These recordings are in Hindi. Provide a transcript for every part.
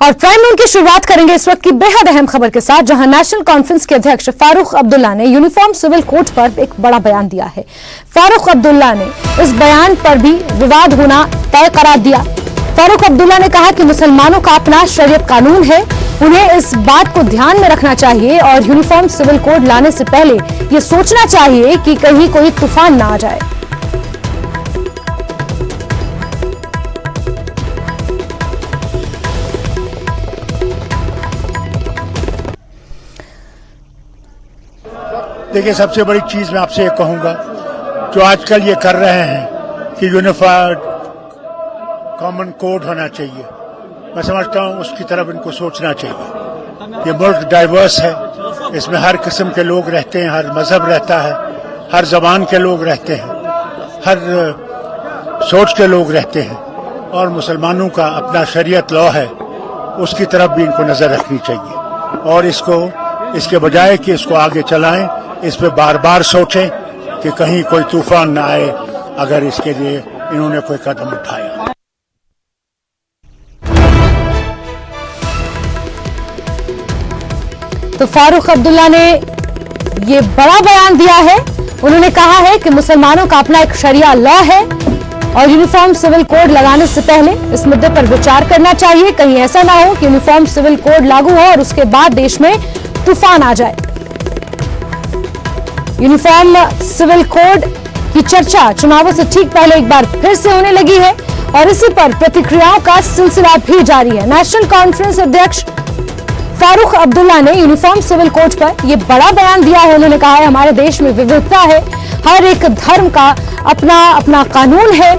और प्राइम टाइम की शुरुआत करेंगे इस वक्त की बेहद अहम खबर के साथ, जहां नेशनल कॉन्फ्रेंस के अध्यक्ष फारूक अब्दुल्ला ने यूनिफॉर्म सिविल कोड पर एक बड़ा बयान दिया है। फारूक अब्दुल्ला ने इस बयान पर भी विवाद होना तय करार दिया। फारूक अब्दुल्ला ने कहा कि मुसलमानों का अपना शरीयत कानून है, उन्हें इस बात को ध्यान में रखना चाहिए और यूनिफॉर्म सिविल कोड लाने से पहले ये सोचना चाहिए कि कहीं कोई तूफान ना आ जाए। देखिए, सबसे बड़ी चीज मैं आपसे ये कहूंगा, जो आजकल ये कर रहे हैं कि यूनिफाइड कॉमन कोड होना चाहिए, मैं समझता हूं उसकी तरफ इनको सोचना चाहिए। ये मुल्क डाइवर्स है, इसमें हर किस्म के लोग रहते हैं, हर मजहब रहता है, हर जबान के लोग रहते हैं, हर सोच के लोग रहते हैं, और मुसलमानों का अपना शरीयत लॉ है, उसकी तरफ भी इनको नजर रखनी चाहिए। और इसके बजाय कि इसको आगे चलाएं, इस पे बार बार सोचें कि कहीं कोई तूफान ना आए अगर इसके लिए इन्होंने कोई कदम उठाया। तो फारूक अब्दुल्ला ने ये बड़ा बयान दिया है। उन्होंने कहा है कि मुसलमानों का अपना एक शरिया लॉ है और यूनिफॉर्म सिविल कोड लगाने से पहले इस मुद्दे पर विचार करना चाहिए। कहीं ऐसा ना हो कि यूनिफॉर्म सिविल कोड लागू हो और उसके बाद देश में तूफान आ जाए। यूनिफॉर्म सिविल कोड की चर्चा चुनावों से ठीक पहले एक बार फिर से होने लगी है और इसी पर प्रतिक्रियाओं का सिलसिला भी जारी है। नेशनल कॉन्फ्रेंस अध्यक्ष फारूक अब्दुल्ला ने यूनिफॉर्म सिविल कोड पर यह बड़ा बयान दिया है। उन्होंने कहा है हमारे देश में विविधता है, हर एक धर्म का अपना अपना कानून है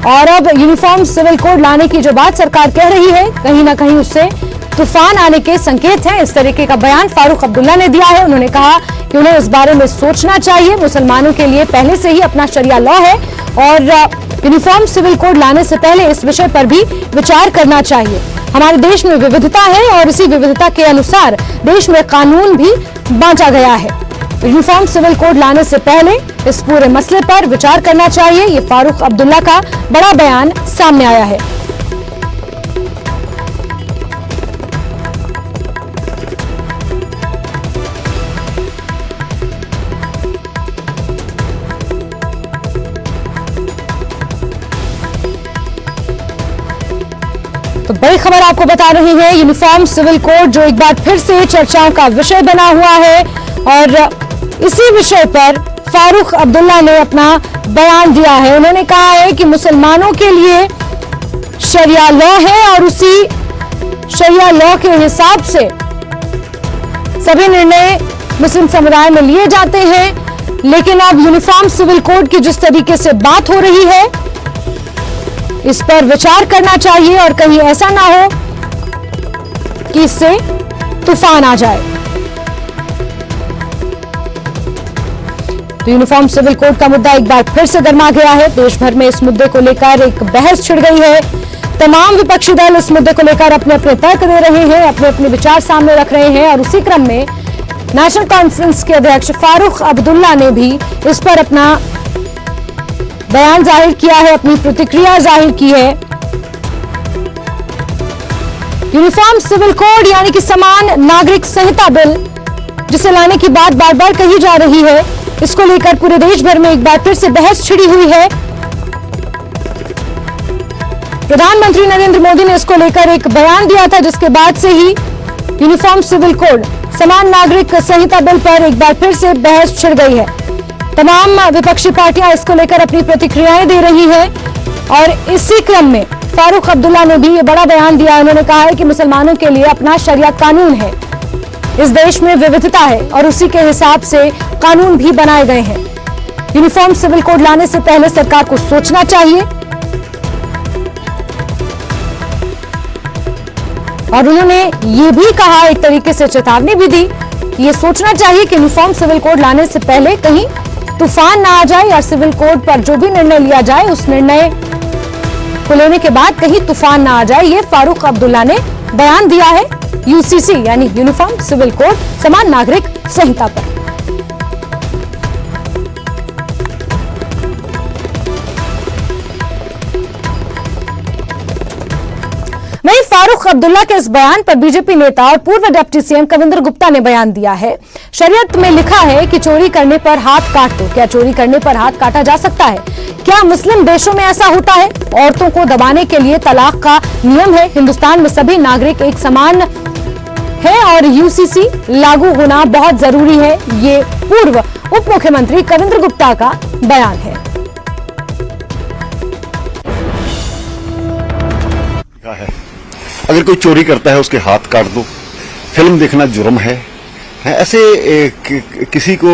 और अब यूनिफॉर्म सिविल कोड लाने की जो बात सरकार कह रही है, कहीं ना कहीं उससे तूफान आने के संकेत हैं। इस तरीके का बयान फारूक अब्दुल्ला ने दिया है। उन्होंने कहा कि उन्हें इस बारे में सोचना चाहिए। मुसलमानों के लिए पहले से ही अपना शरिया लॉ है और यूनिफॉर्म सिविल कोड लाने से पहले इस विषय पर भी विचार करना चाहिए। हमारे देश में विविधता है और इसी विविधता के अनुसार देश में कानून भी बांटा गया है। यूनिफॉर्म सिविल कोड लाने से पहले इस पूरे मसले पर विचार करना चाहिए। ये फारूक अब्दुल्ला का बड़ा बयान सामने आया है। तो बड़ी खबर आपको बता रही है, यूनिफॉर्म सिविल कोड जो एक बार फिर से चर्चाओं का विषय बना हुआ है और इसी विषय पर फारूक अब्दुल्ला ने अपना बयान दिया है। उन्होंने कहा है कि मुसलमानों के लिए शरिया लॉ है और उसी शरिया लॉ के हिसाब से सभी निर्णय मुस्लिम समुदाय में लिए जाते हैं, लेकिन अब यूनिफॉर्म सिविल कोड की जिस तरीके से बात हो रही है, इस पर विचार करना चाहिए और कहीं ऐसा ना हो कि इससे तूफान आ जाए। तो यूनिफॉर्म सिविल कोड का मुद्दा एक बार फिर से गर्मा गया है। देश भर में इस मुद्दे को लेकर एक बहस छिड़ गई है। तमाम विपक्षी दल इस मुद्दे को लेकर अपने अपने तर्क दे रहे हैं, अपने अपने विचार सामने रख रहे हैं और उसी क्रम में नेशनल कॉन्फ्रेंस के अध्यक्ष फारूक अब्दुल्ला ने भी इस पर अपना बयान जाहिर किया है, अपनी प्रतिक्रिया जाहिर की है। यूनिफॉर्म सिविल कोड यानी कि समान नागरिक संहिता बिल, जिसे लाने की बात बार बार कही जा रही है, इसको लेकर पूरे देश भर में एक बार फिर से बहस छिड़ी हुई है। प्रधानमंत्री नरेंद्र मोदी ने इसको लेकर एक बयान दिया था, जिसके बाद से ही यूनिफॉर्म सिविल कोड समान नागरिक संहिता बिल पर एक बार फिर से बहस छिड़ गई है। तमाम विपक्षी पार्टियां इसको लेकर अपनी प्रतिक्रियाएं दे रही हैं और इसी क्रम में फारूक अब्दुल्ला ने भी ये बड़ा बयान दिया। उन्होंने कहा है कि मुसलमानों के लिए अपना शरिया कानून है, इस देश में विविधता है और उसी के हिसाब से कानून भी बनाए गए हैं। यूनिफॉर्म सिविल कोड लाने से पहले सरकार को सोचना चाहिए और उन्होंने ये भी कहा, एक तरीके से चेतावनी भी दी कि ये सोचना चाहिए कि यूनिफॉर्म सिविल कोड लाने से पहले कहीं तूफान ना आ जाए और सिविल कोड पर जो भी निर्णय लिया जाए उस निर्णय को लेने के बाद कहीं तूफान ना आ जाए। ये फारूक अब्दुल्ला ने बयान दिया है यूसीसी यानी यूनिफॉर्म सिविल कोड समान नागरिक संहिता पर। अब्दुल्ला के इस बयान पर बीजेपी नेता और पूर्व डिप्टी सीएम कविंद्र गुप्ता ने बयान दिया है। शरीयत में लिखा है कि चोरी करने पर हाथ काट दो। क्या चोरी करने पर हाथ काटा जा सकता है? क्या मुस्लिम देशों में ऐसा होता है? औरतों को दबाने के लिए तलाक का नियम है। हिंदुस्तान में सभी नागरिक एक समान है और यूसीसी लागू होना बहुत जरूरी है। ये पूर्व उप मुख्यमंत्री कविंद्र गुप्ता का बयान है। अगर कोई चोरी करता है उसके हाथ काट दो, फिल्म देखना जुर्म है। ऐसे किसी को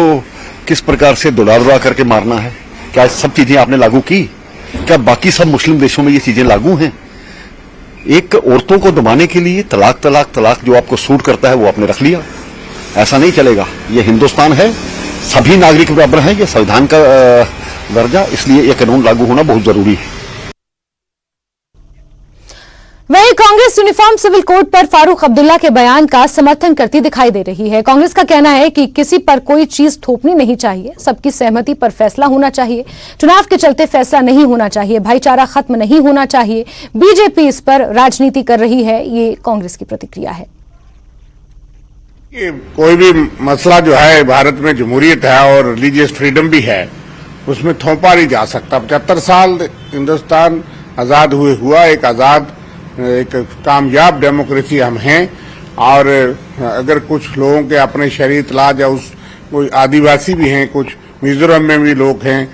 किस प्रकार से दौड़ा करके मारना है? क्या सब चीजें आपने लागू की? क्या बाकी सब मुस्लिम देशों में ये चीजें लागू हैं? एक औरतों को दबाने के लिए तलाक तलाक तलाक जो आपको सूट करता है वो आपने रख लिया। ऐसा नहीं चलेगा। ये हिंदुस्तान है, सभी नागरिक बराबर हैं, ये संविधान का दर्जा, इसलिए ये कानून लागू होना बहुत जरूरी है। वहीं कांग्रेस यूनिफॉर्म सिविल कोड पर फारूक अब्दुल्ला के बयान का समर्थन करती दिखाई दे रही है। कांग्रेस का कहना है कि किसी पर कोई चीज थोपनी नहीं चाहिए, सबकी सहमति पर फैसला होना चाहिए। चुनाव के चलते फैसला नहीं होना चाहिए, भाईचारा खत्म नहीं होना चाहिए। बीजेपी इस पर राजनीति कर रही है, ये कांग्रेस की प्रतिक्रिया है। कोई भी मसला जो है, भारत में जमहूरियत है और रिलीजियस फ्रीडम भी है, उसमें थोपा नहीं जा सकता। 75 साल हिंदुस्तान आजाद हुआ एक आजाद एक कामयाब डेमोक्रेसी हम हैं। और अगर कुछ लोगों के अपने शरीयत लाज या उस कोई आदिवासी भी हैं, कुछ मिजोरम में भी लोग हैं,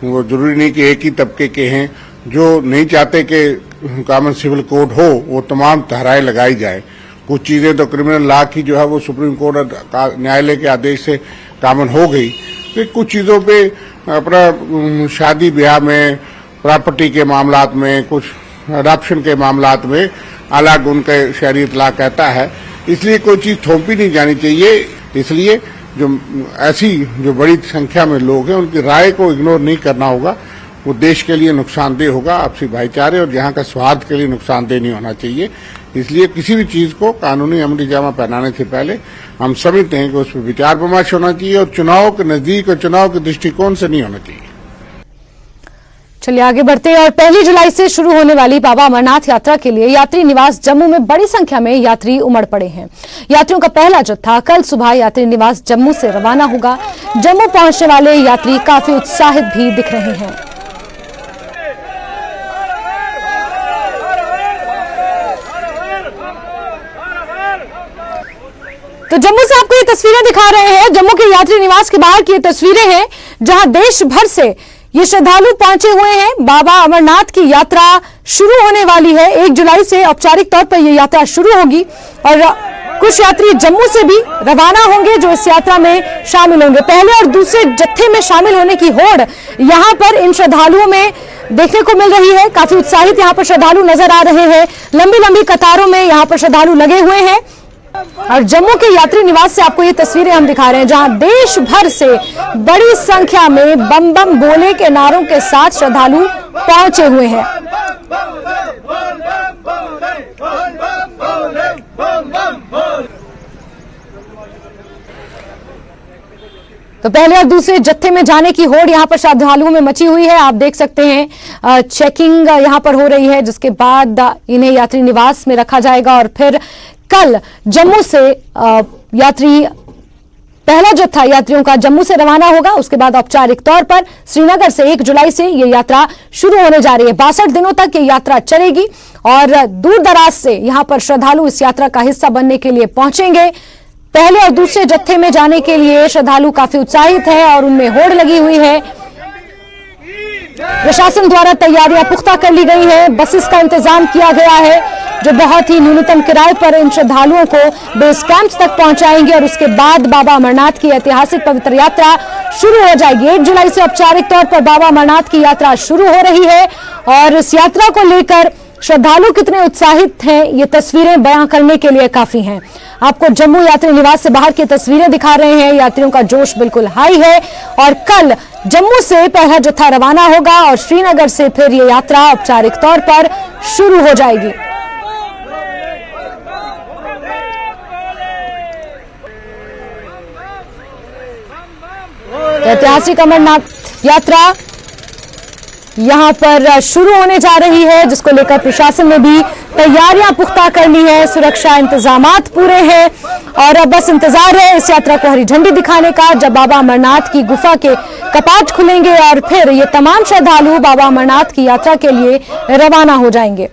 वो जरूरी नहीं कि एक ही तबके के हैं, जो नहीं चाहते कि कॉमन सिविल कोड हो, वो तमाम धाराएं लगाई जाए। कुछ चीजें तो क्रिमिनल लॉ की जो है वो सुप्रीम कोर्ट न्यायालय के आदेश से कॉमन हो गई। तो कुछ चीजों पे अपना शादी ब्याह में, प्रॉपर्टी के मामलात में, कुछ अडॉप्शन के मामलात में अलग उनके शरीयत ला कहता है, इसलिए कोई चीज थोपी नहीं जानी चाहिए। इसलिए जो ऐसी जो बड़ी संख्या में लोग हैं उनकी राय को इग्नोर नहीं करना होगा। वो देश के लिए नुकसानदेह होगा, आपसी भाईचारे और यहाँ का स्वार्थ के लिए नुकसानदेह नहीं होना चाहिए। इसलिए किसी भी चीज को कानूनी अमली जामा पहनाने से पहले हम समझते हैं कि उस पर विचार विमर्श होना चाहिए और चुनाव के नजदीक और चुनाव के दृष्टिकोण से नहीं होना चाहिए। चलिए आगे बढ़ते हैं। और 1 जुलाई से शुरू होने वाली बाबा अमरनाथ यात्रा के लिए यात्री निवास जम्मू में बड़ी संख्या में यात्री उमड़ पड़े हैं। यात्रियों का पहला जत्था कल सुबह यात्री निवास जम्मू से रवाना होगा। जम्मू पहुंचने वाले यात्री काफी उत्साहित भी दिख रहे हैं। तो जम्मू से आपको ये तस्वीरें दिखा रहे हैं। जम्मू के यात्री निवास के बाहर की ये तस्वीरें हैं, जहां देश भर से ये श्रद्धालु पहुंचे हुए हैं। बाबा अमरनाथ की यात्रा शुरू होने वाली है। 1 जुलाई से औपचारिक तौर पर यह यात्रा शुरू होगी और कुछ यात्री जम्मू से भी रवाना होंगे जो इस यात्रा में शामिल होंगे। पहले और दूसरे जत्थे में शामिल होने की होड़ यहां पर इन श्रद्धालुओं में देखने को मिल रही है। काफी उत्साहित यहां पर श्रद्धालु नजर आ रहे हैं। लंबी लंबी कतारों में यहां पर श्रद्धालु लगे हुए हैं। और जम्मू के यात्री निवास से आपको ये तस्वीरें हम दिखा रहे हैं, जहां देश भर से बड़ी संख्या में बम बम बोले के नारों के साथ श्रद्धालु पहुंचे हुए हैं। तो पहले और दूसरे जत्थे में जाने की होड़ यहां पर श्रद्धालुओं में मची हुई है। आप देख सकते हैं चेकिंग यहां पर हो रही है, जिसके बाद इन्हें यात्री निवास में रखा जाएगा और फिर कल जम्मू से यात्री पहला जत्था यात्रियों का जम्मू से रवाना होगा। उसके बाद औपचारिक तौर पर श्रीनगर से 1 जुलाई से यह यात्रा शुरू होने जा रही है। 62 दिनों तक ये यात्रा चलेगी और दूर दराज से यहां पर श्रद्धालु इस यात्रा का हिस्सा बनने के लिए पहुंचेंगे। पहले और दूसरे जत्थे में जाने के लिए श्रद्धालु काफी उत्साहित है और उनमें होड़ लगी हुई है। प्रशासन द्वारा तैयारियां पुख्ता कर ली गई है। बसेस का इंतजाम किया गया है जो बहुत ही न्यूनतम किराए पर इन श्रद्धालुओं को बेस कैंप्स तक पहुंचाएंगे और उसके बाद बाबा अमरनाथ की ऐतिहासिक पवित्र यात्रा शुरू हो जाएगी। 1 जुलाई से औपचारिक तौर पर बाबा अमरनाथ की यात्रा शुरू हो रही है और इस यात्रा को लेकर श्रद्धालु कितने उत्साहित हैं ये तस्वीरें बयां करने के लिए काफी हैं। आपको जम्मू यात्री निवास से बाहर की तस्वीरें दिखा रहे हैं। यात्रियों का जोश बिल्कुल हाई है और कल जम्मू से पहला जत्था रवाना होगा और श्रीनगर से फिर ये यात्रा औपचारिक तौर पर शुरू हो जाएगी। ऐतिहासिक अमरनाथ यात्रा यहां पर शुरू होने जा रही है, जिसको लेकर प्रशासन ने भी तैयारियां पुख्ता करनी है, सुरक्षा इंतजामात पूरे हैं और अब बस इंतजार है इस यात्रा को हरी झंडी दिखाने का, जब बाबा अमरनाथ की गुफा के कपाट खुलेंगे और फिर ये तमाम श्रद्धालु बाबा अमरनाथ की यात्रा के लिए रवाना हो जाएंगे।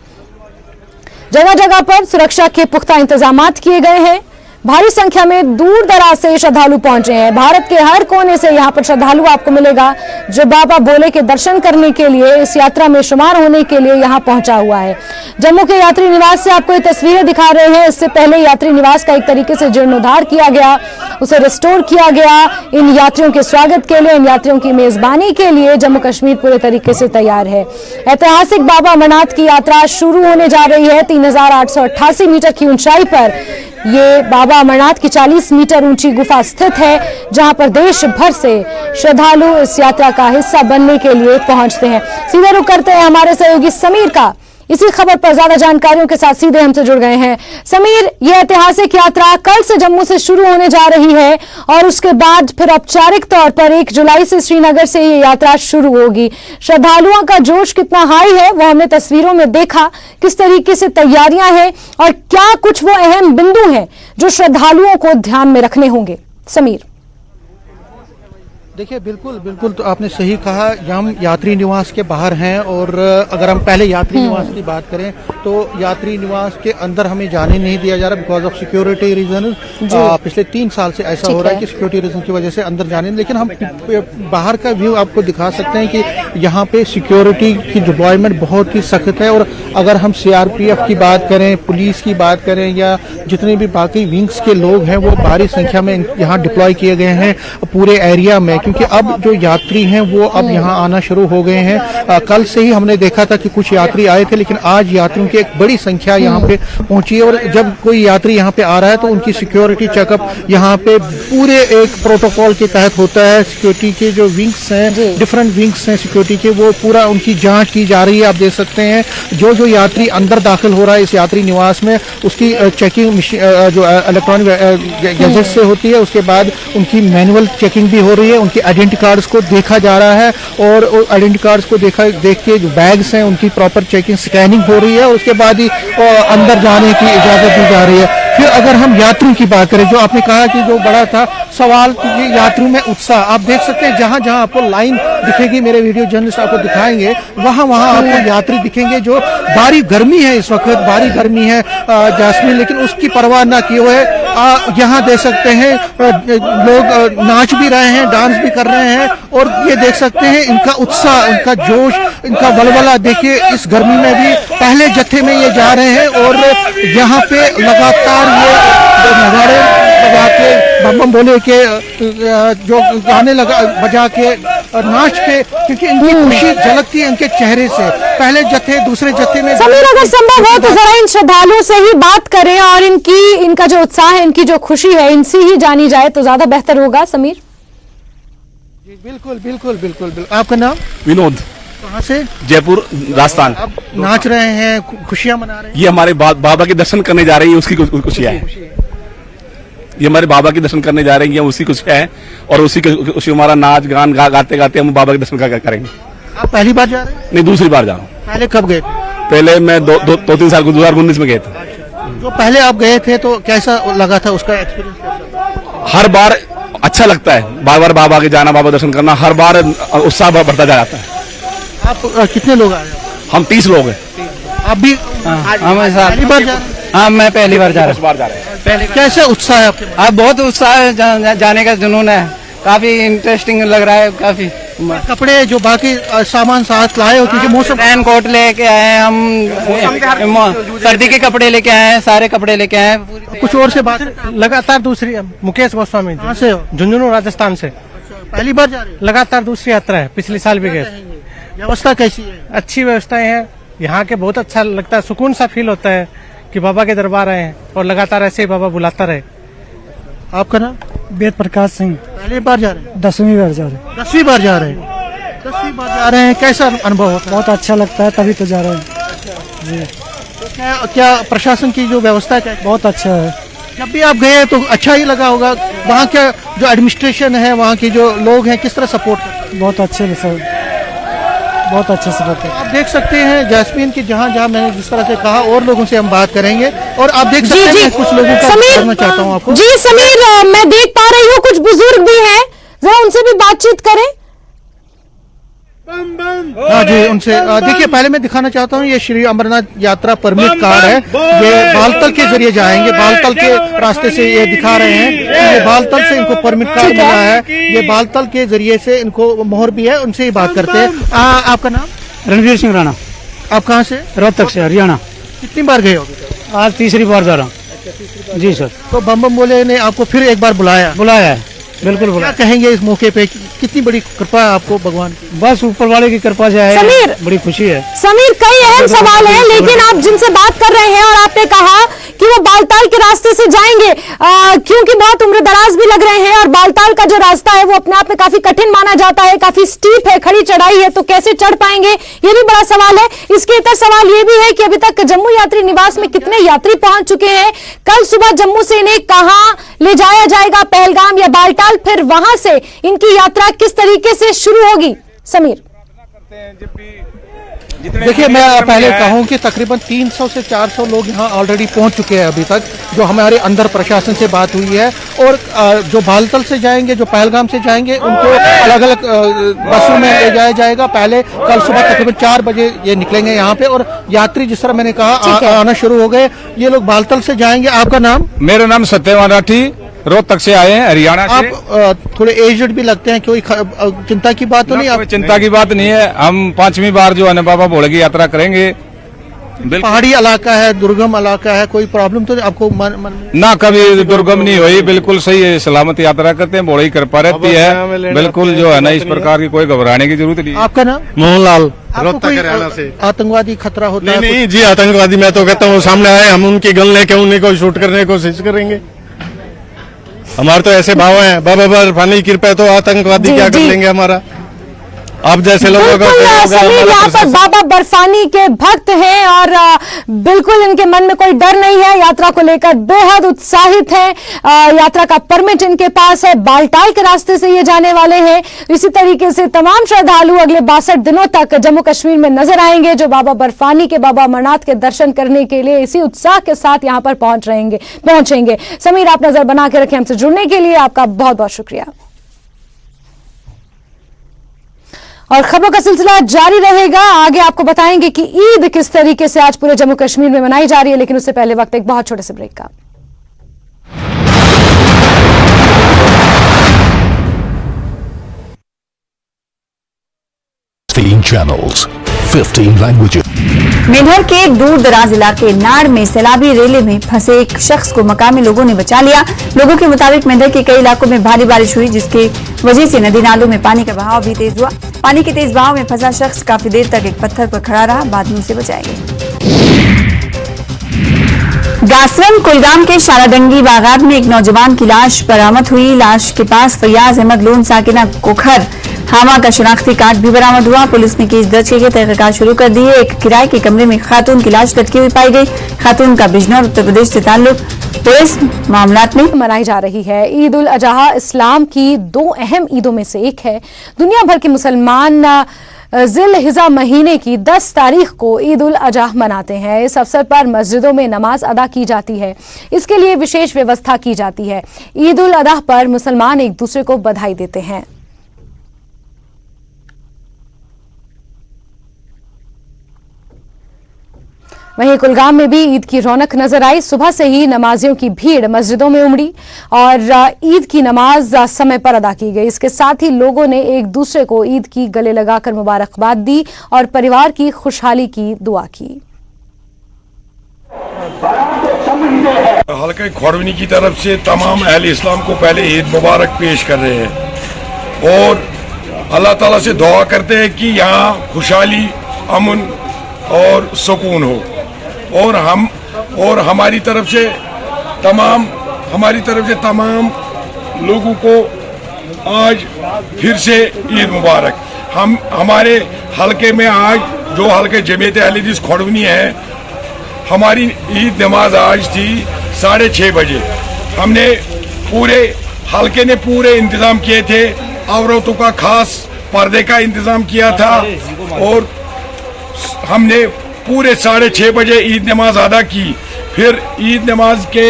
जगह जगह पर सुरक्षा के पुख्ता इंतजामात किए गए हैं। भारी संख्या में दूर दराज से श्रद्धालु पहुंचे हैं। भारत के हर कोने से यहां पर श्रद्धालु आपको मिलेगा जो बाबा भोले के दर्शन करने के लिए, इस यात्रा में शुमार होने के लिए यहां पहुंचा हुआ है। जम्मू के यात्री निवास से आपको ये तस्वीरें दिखा रहे हैं। इससे पहले यात्री निवास का एक तरीके से जीर्णोद्धार किया गया, उसे रिस्टोर किया गया। इन यात्रियों के स्वागत के लिए, इन यात्रियों की मेजबानी के लिए जम्मू कश्मीर पूरे तरीके से तैयार है। ऐतिहासिक बाबा अमरनाथ की यात्रा शुरू होने जा रही है। 3888 मीटर की ऊंचाई पर ये बाबा अमरनाथ की 40 मीटर ऊंची गुफा स्थित है, जहां पर देश भर से श्रद्धालु इस यात्रा का हिस्सा बनने के लिए पहुंचते हैं। सीधे रुख करते हैं हमारे सहयोगी समीर का। इसी खबर पर ज्यादा जानकारियों के साथ सीधे हमसे जुड़ गए हैं। समीर, ये ऐतिहासिक यात्रा कल से जम्मू से शुरू होने जा रही है और उसके बाद फिर औपचारिक तौर पर 1 जुलाई से श्रीनगर से ये यात्रा शुरू होगी। श्रद्धालुओं का जोश कितना हाई है वो हमने तस्वीरों में देखा। किस तरीके से तैयारियां हैं और क्या कुछ वो अहम बिंदु हैं जो श्रद्धालुओं को ध्यान में रखने होंगे? समीर। देखिए, बिल्कुल तो आपने सही कहा। हम यात्री निवास के बाहर हैं और अगर हम पहले यात्री निवास की बात करें तो यात्री निवास के अंदर हमें जाने नहीं दिया जा रहा बिकॉज ऑफ सिक्योरिटी रीजन। पिछले 3 साल से ऐसा हो रहा है कि सिक्योरिटी रीजन की वजह से अंदर जाने, लेकिन हम बाहर का व्यू आपको दिखा सकते हैं कि यहाँ पे सिक्योरिटी की डिप्लॉयमेंट बहुत ही सख्त है। और अगर हम CRPF की बात करें, पुलिस की बात करें या जितने भी बाकी विंग्स के लोग हैं वो भारी संख्या में यहाँ डिप्लॉय किए गए हैं पूरे एरिया में, क्योंकि अब जो यात्री हैं वो अब यहाँ आना शुरू हो गए हैं। कल से ही हमने देखा था कि कुछ यात्री आए थे, लेकिन आज यात्रियों की एक बड़ी संख्या यहाँ पे पहुंची है। और जब कोई यात्री यहाँ पे आ रहा है तो उनकी सिक्योरिटी चेकअप यहाँ पे पूरे एक प्रोटोकॉल के तहत होता है। सिक्योरिटी के जो विंग्स हैं, डिफरेंट विंग्स हैं सिक्योरिटी के, वो पूरा उनकी जाँच की जा रही है। आप देख सकते हैं जो यात्री अंदर दाखिल हो रहा है इस यात्री निवास में, उसकी चेकिंग जो इलेक्ट्रॉनिक गैजेट से होती है, उसके बाद उनकी मैनुअल चेकिंग भी हो रही है। उनकी आइडेंटिटी कार्ड्स को देखा जा रहा है और आइडेंटिटी कार्ड्स को देख के जो बैग्स हैं उनकी प्रॉपर चेकिंग, स्कैनिंग हो रही है और उसके बाद ही अंदर जाने की इजाजत दी जा रही है। फिर अगर हम यात्रियों की बात करें, जो आपने कहा कि जो बड़ा था सवाल कि यात्रियों में उत्साह, आप देख सकते हैं जहां जहां आपको लाइन दिखेगी, मेरे वीडियो जर्नलिस्ट आपको दिखाएंगे, वहां वहां आपको यात्री दिखेंगे। जो भारी गर्मी है, इस वक्त भारी गर्मी है जासमीन, लेकिन उसकी परवाह ना किए हुए यहाँ देख सकते हैं लोग नाच भी रहे हैं, डांस भी कर रहे हैं और ये देख सकते हैं इनका उत्साह, इनका जोश, इनका वलवला। देखिए इस गर्मी में भी पहले जत्थे में ये जा रहे हैं और यहाँ पे लगातार ये नगाड़े लगा के, बम बोले के, जो गाने बजा के, नाच के, क्योंकि इनकी खुशी झलकती है इनके चेहरे से। पहले जत्थे दूसरे जत्थे में। समीर, अगर संभव हो तो जरा इन श्रद्धालुओं से ही बात करें और इनका जो उत्साह है, इनकी जो खुशी है, इनसे ही जानी जाए तो ज्यादा बेहतर होगा। समीर। बिल्कुल। आपका नाम? विनोद। कहाँ से? जयपुर, राजस्थान। आप नाच रहे हैं, खुशियां मना रहे हैं? ये हमारे बाबा के दर्शन करने जा रही है, उसकी खुशियां है। ये हमारे बाबा के दर्शन करने जा रही है, उसी खुशियां है और उसी हमारा नाच गान गाते गाते हम बाबा के दर्शन करेंगे। आप पहली बार जा रहे हैं? नहीं, दूसरी बार जा रहा हूँ। पहले कब गए? पहले मैं 2-3 साल 2019 में गए थे। जो पहले आप गए थे तो कैसा लगा था, उसका एक्सपीरियंस कैसा? हर बार अच्छा लगता है, बार बार बाबा के जाना, बाबा दर्शन करना, हर बार उत्साह बढ़ता जाता है। आप कितने लोग आए? हम 30 लोग हैं। आप भी? पहली बार जा रहे हैं? हाँ, मैं पहली बार जा रहा हूँ। पहले कैसे उत्साह है आपके? आप बहुत उत्साह है, जाने का जुनून है, काफी इंटरेस्टिंग लग रहा है। काफी कपड़े जो बाकी सामान साथ लाए हो, क्योंकि मौसम। रैन कोट लेके आए हैं हम, सर्दी के कपड़े लेके आए हैं, सारे कपड़े लेके आए हैं। कुछ और से बात? लगातार दूसरी। मुकेश गोस्वामी। कहाँ से हो? झुंझुनू, राजस्थान से। पहली बार जा रहे हो? लगातार दूसरी यात्रा है, पिछले साल भी गए। व्यवस्था कैसी है? अच्छी व्यवस्थाएं हैं यहाँ के, बहुत अच्छा लगता है, सुकून सा फील होता है कि बाबा के दरबार आए हैं और लगातार ऐसे ही बाबा बुलाता रहे। आपका नाम? वेद प्रकाश सिंह। पहली बार जा रहे हैं? 10वीं बार जा रहे हैं। 10वीं बार जा रहे हैं? 10वीं बार जा रहे हैं, कैसा अनुभव होता है? बहुत अच्छा लगता है, तभी तो जा रहे हैं जी। तो क्या प्रशासन की जो व्यवस्था है बहुत अच्छा है? जब भी आप गए तो अच्छा ही लगा होगा। वहाँ का जो एडमिनिस्ट्रेशन है, वहाँ के जो लोग हैं, किस तरह सपोर्ट करते हैं? बहुत अच्छे सर, बहुत अच्छे से करते हैं। आप देख सकते हैं जैस्मीन की जहाँ जहाँ मैंने जिस तरह से कहा, और लोगों से हम बात करेंगे और आप देख सकते हैं मैं कुछ लोगों का करना चाहता हूँ आपको। जी समीर, मैं देख पा रही हूँ कुछ बुजुर्ग भी हैं, जरा उनसे भी बातचीत करें। हाँ जी, उनसे देखिए, पहले मैं दिखाना चाहता हूँ ये श्री अमरनाथ यात्रा परमिट कार्ड है। ये बालतल के जरिए जाएंगे, बालतल के रास्ते से ये दिखा रहे हैं। ये बालतल से इनको परमिट कार्ड मिला है, ये बालतल के जरिए से इनको मोहर भी है। उनसे ही बात करते हैं। आपका नाम? रणवीर सिंह राणा, आप कहाँ से? रोहतक से, हरियाणा। कितनी बार गए हो अभी तक? आज तीसरी बार जा रहा हूँ। जी सर। तो बम बम बोले ने आपको फिर एक बार बुलाया है, बिल्कुल क्या बुलाया। कहेंगे इस मौके पे? कितनी बड़ी कृपा है आपको भगवान की। बस ऊपर वाले की कृपा से है, समीर, बड़ी खुशी है। समीर, कई अहम सवाल हैं, लेकिन आप जिनसे बात कर रहे हैं और आपने कहा कि वो बालताल के रास्ते से जाएंगे, क्योंकि बहुत उम्र दराज भी लग रहे हैं और बालताल का जो रास्ता है वो अपने आप में काफी कठिन माना जाता है, काफी स्टीप है, खड़ी चढ़ाई है, तो कैसे चढ़ पाएंगे, ये भी बड़ा सवाल है। इसके इतर सवाल ये भी है कि अभी तक जम्मू यात्री निवास में कितने यात्री पहुंच चुके हैं, कल सुबह जम्मू से इन्हें कहां ले जाया जाएगा, पहलगाम या बालताल, फिर वहां से इनकी यात्रा किस तरीके से शुरू होगी। समीर, देखिए, मैं पहले कहूं कि तकरीबन 300 से 400 लोग यहाँ ऑलरेडी पहुंच चुके हैं अभी तक, जो हमारे अंदर प्रशासन से बात हुई है। और जो बालतल से जाएंगे, जो पहलगाम से जाएंगे, उनको अलग अलग बसों में ले जाया जाएगा। पहले कल सुबह तकरीबन 4 बजे ये निकलेंगे यहाँ पे, और यात्री जिस तरह मैंने कहा आना शुरू हो गए। ये लोग बालतल से जाएंगे। आपका नाम? मेरा नाम सत्यवान राठी, रोहतक से आए हैं, हरियाणा से। आप थोड़े एजड भी लगते हैं, कोई चिंता की बात तो नहीं? आप चिंता की बात नहीं है, हम 5वीं बार जो है ना बाबा भोले की यात्रा करेंगे। पहाड़ी इलाका है, दुर्गम इलाका है, कोई प्रॉब्लम तो आपको मन में? ना, कभी दुर्गम नहीं हुई, बिल्कुल सही है, सलामत यात्रा करते हैं, भोले की कृपा रहती है, बिल्कुल जो है ना इस प्रकार की कोई घबराने की जरूरत नहीं। आपका नाम? मोहनलाल, रोहतक हरियाणा से। आतंकवादी खतरा होता है? नहीं जी, आतंकवादी मैं तो कहता हूँ सामने आए, हम उनकी गन लेके उन्हीं को शूट करने की कोशिश करेंगे। हमारे तो ऐसे भाव हैं, बाबा बर्फानी की कृपा है, तो आतंकवादी क्या कर लेंगे हमारा? आप जैसे लोगों का समीर यहाँ पर बाबा बर्फानी के भक्त हैं और बिल्कुल इनके मन में कोई डर नहीं है, यात्रा को लेकर बेहद उत्साहित है। यात्रा का परमिट इनके पास है, बालताल के रास्ते से ये जाने वाले हैं। इसी तरीके से तमाम श्रद्धालु अगले 62 दिनों तक जम्मू कश्मीर में नजर आएंगे, जो बाबा बर्फानी के, बाबा अमरनाथ के दर्शन करने के लिए इसी उत्साह के साथ यहाँ पर पहुंचेंगे। समीर, आप नजर बना के रखें, हमसे जुड़ने के लिए आपका बहुत बहुत शुक्रिया। और खबरों का सिलसिला जारी रहेगा, आगे आपको बताएंगे कि ईद किस तरीके से आज पूरे जम्मू कश्मीर में मनाई जा रही है, लेकिन उससे पहले वक्त एक बहुत छोटे से ब्रेक का। channels, 15 languages. मेंढर के एक दूर दराज इलाके नाड़ में सैलाबी रेले में फंसे एक शख्स को मकामी लोगों ने बचा लिया। लोगों के मुताबिक मेंढर के कई इलाकों में भारी बारिश हुई, जिसके वजह से नदी नालों में पानी का बहाव भी तेज हुआ। पानी के तेज बहाव में फंसा शख्स काफी देर तक एक पत्थर पर खड़ा रहा, बाद में उसे बचाया गया। गासरम कुलगाम के शाराडंगी बागात में एक नौजवान की लाश बरामद हुई। लाश के पास फैयाज अहमद लोन साकिना कोखर हामा का शनाख्ती कार्ड भी बरामद हुआ। पुलिस ने केस दर्ज करके तहकीकात शुरू कर दी है। एक किराए के कमरे में खातून की लाश लटकी हुई पाई गई। खातून का बिजनौर उत्तर प्रदेश से ताल्लुक। पुलिस मामलात में मनाई जा रही है ईद उल अजहा इस्लाम की 2 अहम ईदों में से एक है। दुनिया भर के मुसलमान जिल हिजा महीने की 10 तारीख को ईद उल अजहा मनाते हैं। इस अवसर पर मस्जिदों में नमाज अदा की जाती है, इसके लिए विशेष व्यवस्था की जाती है। ईद उल अजहा पर मुसलमान एक दूसरे को बधाई देते हैं। वहीं कुलगाम में भी ईद की रौनक नजर आई। सुबह से ही नमाजियों की भीड़ मस्जिदों में उमड़ी और ईद की नमाज समय पर अदा की गई। इसके साथ ही लोगों ने एक दूसरे को ईद की गले लगाकर मुबारकबाद दी और परिवार की खुशहाली की दुआ की। हल्का खोरवनी की तरफ से तमाम अहले इस्लाम को पहले ईद मुबारक पेश कर रहे हैं और अल्लाह ताला से दुआ करते हैं कि यहाँ खुशहाली, अमन और सुकून हो। और हमारी तरफ से तमाम लोगों को आज फिर से ईद मुबारक। हमारे हलके में आज जो हलके जमीयत अहले हदीस खोरवनी है, हमारी ईद नमाज आज थी 6:30 बजे। हमने पूरे हलके ने पूरे इंतजाम किए थे। औरतों का खास पर्दे का इंतजाम किया था और हमने पूरे 6:30 बजे ईद नमाज अदा की। फिर ईद नमाज के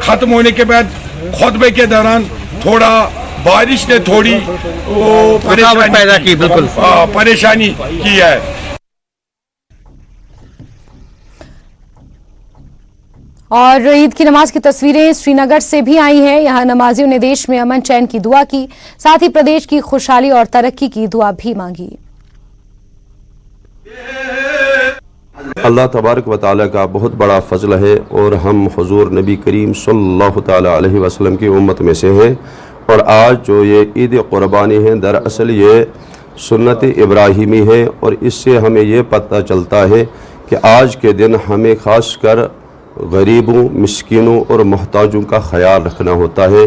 खत्म होने के बाद खुतबे के दौरान थोड़ा बारिश ने थोड़ी वो परेशानी पैदा की, बिल्कुल परेशानी की है। और ईद की नमाज की तस्वीरें श्रीनगर से भी आई हैं। यहाँ नमाजियों ने देश में अमन चैन की दुआ की, साथ ही प्रदेश की खुशहाली और तरक्की की दुआ भी मांगी। अल्लाह तबारक व तआला का बहुत बड़ा फजल है और हम हुजूर नबी करीम सल्लल्लाहु तआला अलैहि वसल्लम की उम्मत में से हैं। और आज जो ये ईद कुर्बानी है, दरअसल ये सुन्नत इब्राहिमी है और इससे हमें ये पता चलता है कि आज के दिन हमें ख़ासकर गरीबों, मिस्किनों और मोहताजों का ख्याल रखना होता है,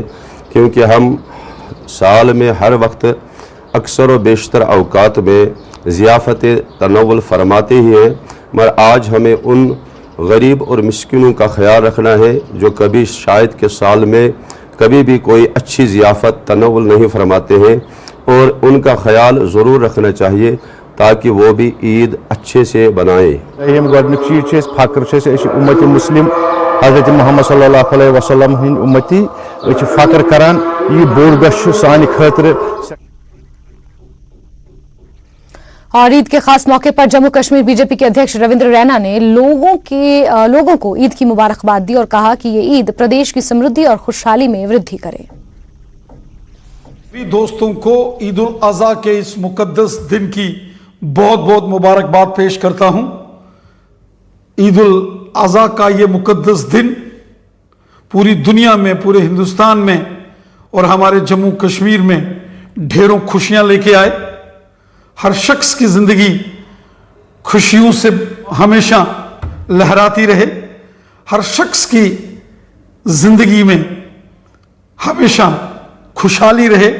क्योंकि हम साल में हर वक्त अक्सर व बेशतर अवकात में ज़ियाफ़त तनव्वुल फरमाते ही हैं, मगर आज हमें उन गरीब और मिस्किनों का ख्याल रखना है जो कभी शायद के साल में कभी भी कोई अच्छी ज़ियाफ़त तनव्वुल नहीं फरमाते हैं, और उनका ख्याल ज़रूर रखना चाहिए ताकि वो भी ईद अच्छे से बनाएं। फ़ख्र उम्मत मुस्लिम हज़रत मोहम्मद सल्लल्लाहु अलैहि वसल्लम हिंद उम्मती फ़ख्र करान, ये बोड़ गश सानि खतर। और ईद के खास मौके पर जम्मू कश्मीर बीजेपी के अध्यक्ष रविंद्र रैना ने लोगों को ईद की मुबारकबाद दी और कहा कि ये ईद प्रदेश की समृद्धि और खुशहाली में वृद्धि करे। दोस्तों को ईद उल अज़हा के इस मुकद्दस दिन की बहुत बहुत मुबारकबाद पेश करता हूं। ईद उल अज़हा का ये मुकद्दस दिन पूरी दुनिया में, पूरे हिंदुस्तान में और हमारे जम्मू कश्मीर में ढेरों खुशियां लेके आए। हर शख्स की जिंदगी खुशियों से हमेशा लहराती रहे, हर शख्स की जिंदगी में हमेशा खुशहाली रहे,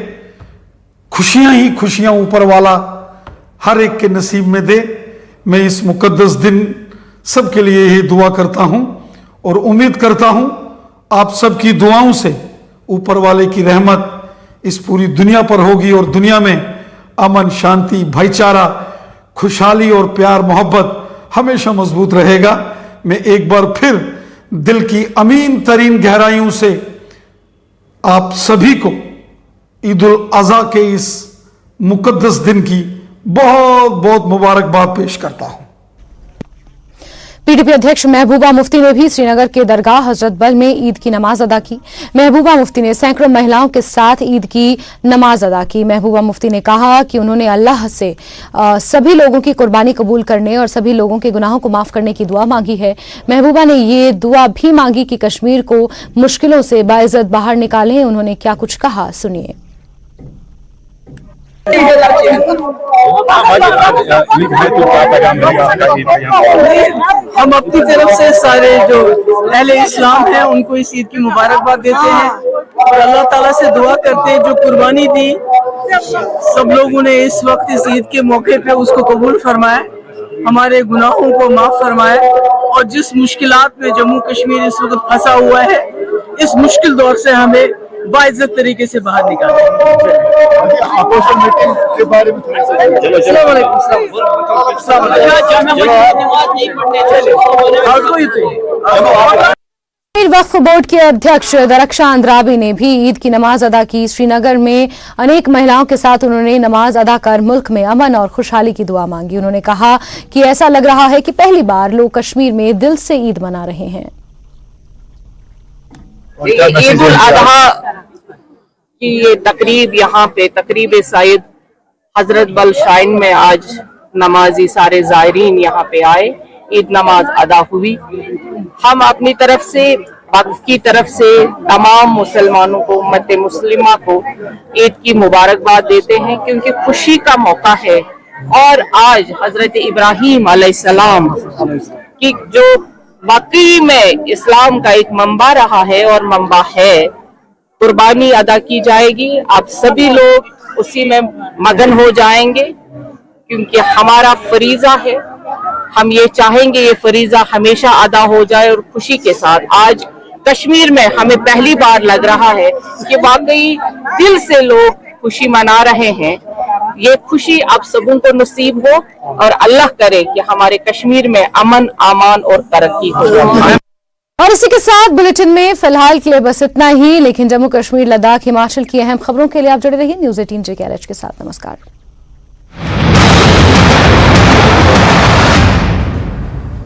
खुशियां ही खुशियां ऊपर वाला हर एक के नसीब में दे। मैं इस मुकद्दस दिन सबके लिए यही दुआ करता हूं और उम्मीद करता हूं आप सबकी दुआओं से ऊपर वाले की रहमत इस पूरी दुनिया पर होगी और दुनिया में अमन, शांति, भाईचारा, खुशहाली और प्यार मोहब्बत हमेशा मजबूत रहेगा। मैं एक बार फिर दिल की अमीन तरीन गहराइयों से आप सभी को ईद उल अज़हा के इस मुकद्दस दिन की बहुत बहुत मुबारकबाद पेश करता हूं। पीडीपी अध्यक्ष महबूबा मुफ्ती ने भी श्रीनगर के दरगाह हजरत बल में ईद की नमाज अदा की। महबूबा मुफ्ती ने सैकड़ों महिलाओं के साथ ईद की नमाज अदा की। महबूबा मुफ्ती ने कहा कि उन्होंने अल्लाह से सभी लोगों की कुर्बानी कबूल करने और सभी लोगों के गुनाहों को माफ करने की दुआ मांगी है। महबूबा ने ये दुआ भी मांगी कि कश्मीर को मुश्किलों से बाइज्जत बाहर निकालें। उन्होंने क्या कुछ कहा, सुनिए। हम अपनी तरफ से सारे जो अहले इस्लाम हैं उनको इस ईद की मुबारकबाद देते हैं और अल्लाह ताला से दुआ करते हैं जो कुर्बानी दी सब लोगों ने इस वक्त इस ईद के मौके पे उसको कबूल फरमाए, हमारे गुनाहों को माफ फरमाए और जिस मुश्किलात में जम्मू कश्मीर इस वक्त फंसा हुआ है इस मुश्किल दौर से हमें बाइज्जत तरीके से बाहर निकाले। वक्फ बोर्ड के अध्यक्ष दरख्शां अंद्राबी ने भी ईद की नमाज अदा की। श्रीनगर में अनेक महिलाओं के साथ उन्होंने नमाज अदा कर मुल्क में अमन और खुशहाली की दुआ मांगी। उन्होंने कहा कि ऐसा लग रहा है कि पहली बार लोग कश्मीर में दिल से ईद मना रहे हैं। ईद उल अज़हा की ये तकरीब यहाँ पे तकरीब सईद हजरत बल शाइन में आज नमाजी सारे ज़ायरीन यहाँ पे आए, ईद नमाज अदा हुई। हम अपनी तरफ से वक्फ की तरफ से तमाम मुसलमानों को, उम्मत मुस्लिमा को ईद की मुबारकबाद देते हैं क्योंकि खुशी का मौका है और आज हजरत इब्राहीम अलैहिस्सलाम की जो वाकई में इस्लाम का एक मंबा रहा है और मंबा है, कुर्बानी अदा की जाएगी। आप सभी लोग उसी में मगन हो जाएंगे क्योंकि हमारा फरीजा है, हम ये चाहेंगे ये फरीजा हमेशा अदा हो जाए और खुशी के साथ। आज कश्मीर में हमें पहली बार लग रहा है कि वाकई दिल से लोग खुशी मना रहे हैं। ये खुशी आप सबों को नसीब हो और अल्लाह करे कि हमारे कश्मीर में अमन, अमान और तरक्की हो। और इसी के साथ बुलेटिन में फिलहाल के लिए बस इतना ही, लेकिन जम्मू कश्मीर, लद्दाख, हिमाचल की अहम खबरों के लिए आप जुड़े रहिए न्यूज़ 18 JKLH के साथ। नमस्कार।